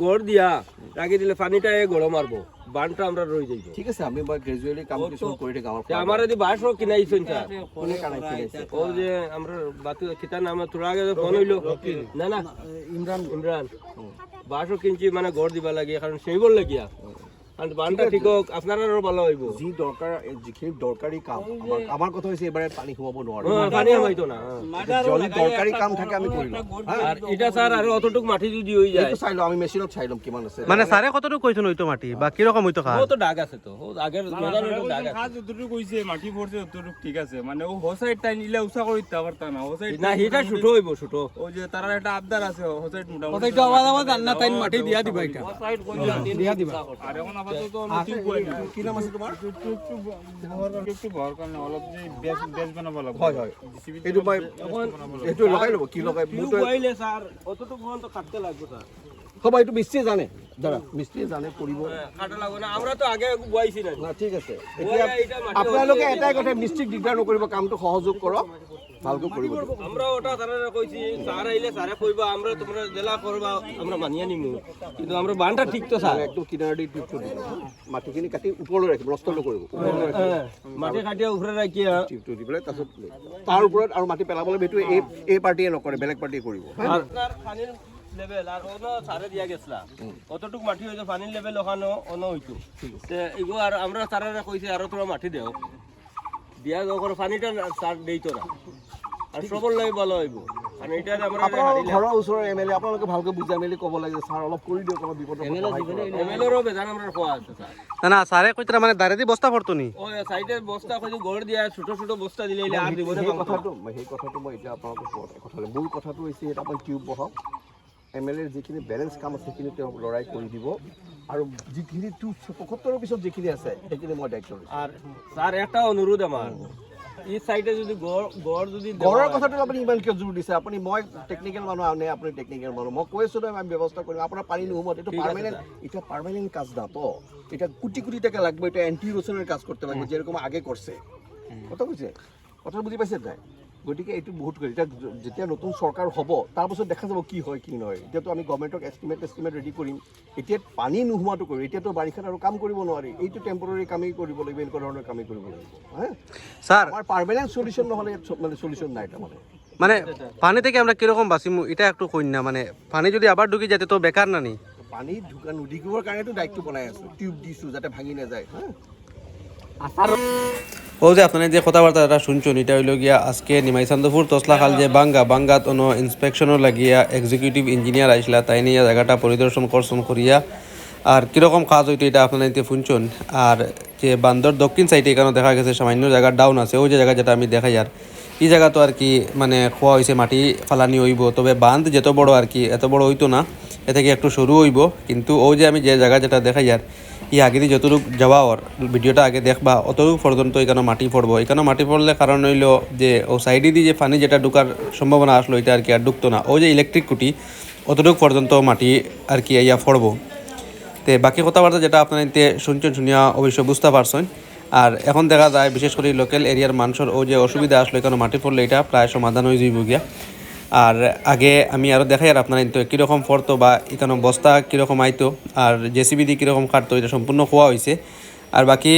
গড় দিয়া রাখি দিলে পানিটা গড় মারবো বানটা আমরা রয়ে যাইব ঠিক আছে আমি গ্রাজুয়ালি কাম কিছু করে থাকি আমার আমার যদি বাসও কিনাইছেন স্যার কোনে কানাই ফেলেছে ও যে আমরা বাতি কিতা নাম তোর আগে ফোন হইলো না না ইমরান বাসও কিনছি মানে গড় দিবা লাগে কারণ সেই বললে গিয়া কারণ বানটা ঠিক হোক আপনারও ভালো হইব যি দরকার যিখিনি দরকারি কাম আমার কথা হইছে এবারে পানি কমাব নোৱাৰো পানি হইতো না যদি দরকারি কাম থাকে আমি করিলাম আর এটা স্যার আর অতটুক মাটি যদি হই যায় একটু চাইলো আমি মেশিনত চাইলাম কিমান আছে মানে স্যারে কতটুকু কইছেন ওইতো মাটি বা কি রকম হইতো খাস ও তো দাগ আছে তো ও আগের মেজারমেন্ট দাগ আছে কাজ যতটুকু কইছে মাটি পড়ছে ততটুকু ঠিক আছে মানে ও হোসাইড টাইম নিলে উসা করি দিতে পারতা না হোসাইড না এটা ছোট হইব ছোট ও যে তারা একটা আবদার আছে হোসাইড মোটামুটি হোসাইড আওয়াজ আন্না তাই মাটি দিয়া দিবা এটা হোসাইড দিয়া দিবা আর এখন আপাতত নতুন কই না কি নাম আছে তোমার একটু ভর কারণে অলপ যে বেশ বানাবো লাগবে হয় হয় এইটো মই এইটো লগাই লব কি লগাই টিউব হইলে স্যার অতটুক পর্যন্ত কাটতে লাগবে স্যার হ'ব এইটো মিস্ত্রি জানে দাদা মিস্ত্রি জানে কৰিব কাটা লাগবে না আমরা তো আগে বইছি না না ঠিক আছে এতিয়া আপোনালোকে এটাই কথা মিস্ত্রিক দিগদাৰ নকৰিব কামটো সহযোগ কৰক ভালকৈ কৰিব আমরা ওটা তারা কইছি স্যার আইলে স্যারে কইবা আমরা তোমরা জেলা করবা আমরা মানিয়া নিমু কিন্তু আমরা বানটা ঠিক তো স্যার একদম কিনাৰ দি টিপটো দিব মাটিখিনি কাটি ওপৰলৈ ৰাখিব নষ্ট নকৰিব মাটি কাটিয়া উপরে রাখিয়া টিপটো দি পেলাই তাৰপিছত তাৰ ওপৰত আৰু মাটি পেলাবলৈ সেইটো এই পাৰ্টিয়ে নকৰে বেলেগ পাৰ্টিয়ে কৰিব আর স্যার পানির লেভেল আর ওনো সারে দিয়া গেছলা কতটুক মাটি হইছে পানির লেভেল ওখানো অনো হইতো তে ইগো আর আমরা সারারে কইছি আর তোরা মাটি দেও দিয়া যখন পানিটা সার দেইতো না আর সবল লাগি ভালো হইব আর এটা আমরা আপোনালোকৰ ঘৰৰ ওচৰৰ এমএলএ আপোনালোকে ভালকৈ বুজাই মেলি ক'ব লাগে স্যাৰ অলপ কৰি দিয়ক আমাৰ বিপদত এমএলএরও বেজান আমরা কোয়া আছে স্যার না না স্যারে কইতরা মানে দাঁড়ে দি বস্তা পড়তো নি ও সাইডে বস্তা কইছে গড় দিয়া ছোট ছোট বস্তা দিলে আর দিব না সেই কথাটো মই এতিয়া আপোনালোকক কথা মূল কথাটো হৈছে এটা আপুনি টিউব বহাওক এমএলএৰ যিখিনি বেলেঞ্চ কাম আছে সেইখিনি তেওঁ লৰাই কৰি দিব আৰু যিখিনি ৭৫ৰ পিছত যিখিনি আছে সেইখিনি মই দায়িত্ব লৈছোঁ আর স্যার একটা অনুরোধ আমার এই সাইডে যদি গড় যদি ঘৰৰ কথাটো আপুনি ইমান কিয় জোৰ দিছে আপুনি মই টেকনিকেল মানুহ আনে আপুনি টেকনিকেল মানুহ মই কৈছো নহয় আমি ব্যৱস্থা কৰিম আপোনাৰ পানী নোহোমত এইটো পাৰ্মানেণ্ট এটা পাৰ্মানেণ্ট কাজ না তো এটা কোটি কোটি টাকা লাগবে এটা এন্টি ইৰোশনের কাজ করতে লাগবে যেরকম আগে করছে কথা বুঝছে কথা বুঝি পাইছে নাই গতিকে এইটো বহুত কৰি এটা যেতিয়া নতুন চৰকাৰ হ'ব তাৰপিছত দেখা যাব কি হয় কি নহয় এতিয়াতো আমি গভৰ্ণমেণ্টক এষ্টিমেট ৰেডি কৰিম এতিয়া পানী নোহোৱাটো কৰিম এতিয়াতো বাৰিষাত আৰু কাম কৰিব নোৱাৰি এইটো টেম্পৰৰী কামেই কৰিব লাগিব এনেকুৱা ধৰণৰ কামেই কৰিব লাগিব হ্যাঁ স্যার আমাৰ পাৰ্মানেণ্ট সলিউশন নহ'লে মানে সলিউশন নাই তাৰমানে মানে পানি থেকে আমরা কিরকম বাঁচিমু এটা একটু কই না মানে পানি যদি আবার ঢুকি যেতে তো বেকার না নি পানী ঢুকা নুডিকিবৰ কাৰণেতো দায়িত্ব বনাই আছো টিউব দিছো যাতে ভাঙি নাযায় হ্যাঁ ও যে আপনারা যে কথাবার্তা শুনছেন এটা হইল গিয়া আজকে নিমাইচান্দপুর তসলাখাল যে বাঙ্গাত অন্য ইন্সপেকশনও লাগিয়া এক্সিকিউটিভ ইঞ্জিনিয়ার আইসলা তাই নিয়ে জায়গাটা পরিদর্শন করছেন করিয়া আর কীরকম কাজ হইতো এটা আপনারা এতে শুনছেন আর যে বান্দর দক্ষিণ সাইডে এখানে দেখা গেছে সামান্য জায়গা ডাউন আছে ওই যে জায়গা যেটা আমি দেখাই আর এই জায়গা তো আর কি মানে খোয়া হয়েছে মাটি ফালানি হইব তবে বাঁধ যত বড় আর কি এত বড় হইতো না এ থেকে একটু সরু হইব কিন্তু ওই যে আমি যে জায়গা যেটা দেখাই আর ই আগে দিয়ে যতটুকু যাওয়া ওর ভিডিওটা আগে দেখবা অতটুকু পর্যন্ত এখানে মাটি পড়বো এখানে মাটি পড়লে কারণ হইল যে ও সাইডে দিয়ে যে পানি যেটা ঢুকার সম্ভাবনা আসলো এটা আর কি আর ঢুকতো না ওই যে ইলেকট্রিক কুটি অতটুকু পর্যন্ত মাটি আর কি ইয়া পড়বো তো বাকি কথাবার্তা যেটা আপনারা এতে শুনছেন শুনিয়া অবশ্যই বুঝতে পারছেন আর এখন দেখা যায় বিশেষ করে লোকাল এরিয়ার মানুষের ও যে অসুবিধা আসলো এখানে মাটি পড়লে এটা প্রায় সমাধান হয়ে যাইব গিয়া আর আগে আমি আরও দেখাই আর আপনারা তো কীরকম পড়তো বা এখানে বস্তা কীরকম আইতো আর জেসিবি দিয়ে কীরকম কাটতো এটা সম্পূর্ণ খোয়া হয়েছে আর বাকি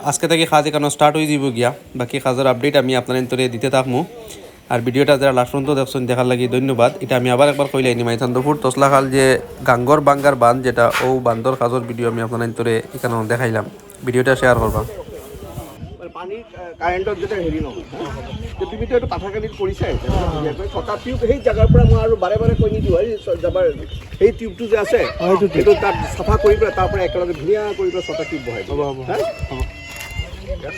আজকে থেকে কাজ এখানে স্টার্ট হয়ে যাব গিয়া বাকি কাজের আপডেট আমি আপনার তোরে দিতে থাকবো আর ভিডিওটা যারা লাস্ট পর্যন্ত দেখছেন দেখার লাগি ধন্যবাদ এটা আমি আবার একবার কইলাই নিমাইচান্দপুর তসলাখাল যে গাঙ্গর বাঙ্গার বাঁধ যেটা ও বান্দর কাজের ভিডিও আমি আপনার তোরে এখানে দেখাইলাম ভিডিওটা শেয়ার করবা পানীৰ কাৰেণ্টত যাতে হেৰি নহয় তুমিতো এইটো পাথাৰকালিত কৰিছাই ছটা টিউব সেই জেগাৰ পৰা মই আৰু বাৰে বাৰে কৈ নিদিওঁ যাবাৰ সেই টিউবটো যে আছে সেইটো তাত চাফা কৰি পেলাই তাৰ পৰা একেলগে ধুনীয়া কৰি পেলাই ছটা টিউব বহাই হ'ব